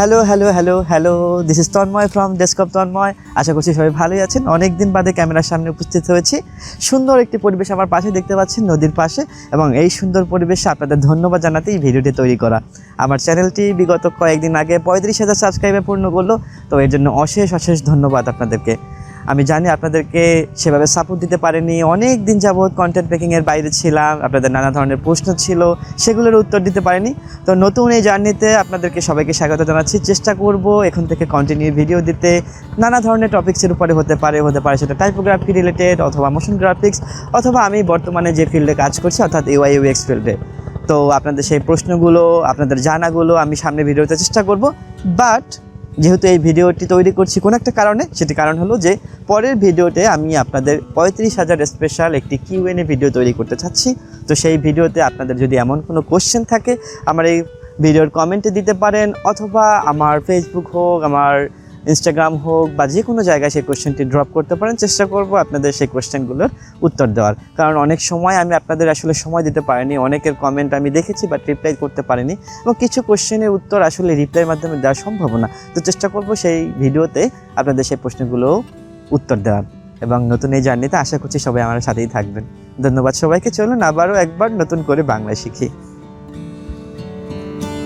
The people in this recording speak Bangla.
Hello hello hello hello, this is Tanmoy from desktop Tanmoy. আশা করছি সবাই ভালোই আছেন। অনেক দিন বাদে ক্যামেরার সামনে উপস্থিত হয়েছি। সুন্দর একটি পরিবেশ আমার পাশে দেখতে পাচ্ছেন, নদীর পাশে, এবং এই সুন্দর পরিবেশে আপনাদের ধন্যবাদ জানাতে এই ভিডিওটি তৈরি করা। আমার চ্যানেলটি বিগত কয়েকদিন আগে 35,000 সাবস্ক্রাইবার পূর্ণ করলো, তো এর জন্য অশেষ অশেষ ধন্যবাদ আপনাদেরকে। আমি জানি আপনাদেরকে সেভাবে সাপোর্ট দিতে পারিনি, অনেক দিন যাবৎ কন্টেন্ট মেকিংয়ের বাইরে ছিলাম, আপনাদের নানা ধরনের প্রশ্ন ছিল, সেগুলোর উত্তর দিতে পারিনি। তো নতুন এই জার্নিতে আপনাদেরকে সবাইকে স্বাগত জানাচ্ছি। চেষ্টা করব এখন থেকে কন্টিনিউ ভিডিও দিতে, নানা ধরনের টপিক্সের উপরে হতে পারে সেটা টাইপোগ্রাফি রিলেটেড, অথবা মোশন গ্রাফিক্স, অথবা আমি বর্তমানে যে ফিল্ডে কাজ করছি অর্থাৎ UI UX ফিল্ডে। তো আপনাদের সেই প্রশ্নগুলো, আপনাদের জানাগুলো আমি সামনে ভিডিওতে চেষ্টা করব। বাট যেহেতু এই ভিডিওটি তৈরি করছি কোনো একটা কারণে, সেটি কারণ হলো যে পরের ভিডিওতে আমি আপনাদের 35,000 স্পেশাল একটি Q&A ভিডিও তৈরি করতে চাচ্ছি। তো সেই ভিডিওতে আপনাদের যদি এমন কোনো কোশ্চেন থাকে আমার এই ভিডিওর কমেন্টে দিতে পারেন, অথবা আমার ফেসবুক হোক, আমার ইনস্টাগ্রাম হোক, বা যে কোনো জায়গায় সেই কোশ্চেনটি ড্রপ করতে পারেন। চেষ্টা করব আপনাদের সেই কোশ্চেনগুলোর উত্তর দেওয়ার, কারণ অনেক সময় আমি আপনাদের আসলে সময় দিতে পারিনি। অনেকের কমেন্ট আমি দেখেছি বাট রিপ্লাই করতে পারিনি, এবং কিছু কোশ্চেনের উত্তর আসলে রিপ্লাইয়ের মাধ্যমে দেওয়া সম্ভব না। তো চেষ্টা করব সেই ভিডিওতে আপনাদের সেই প্রশ্নগুলো উত্তর দেওয়ার। এবং নতুন এই জার্নিতে আশা করছি সবাই আমার সাথেই থাকবেন। ধন্যবাদ সবাইকে। চলুন আবারও একবার নতুন করে বাংলা শিখি।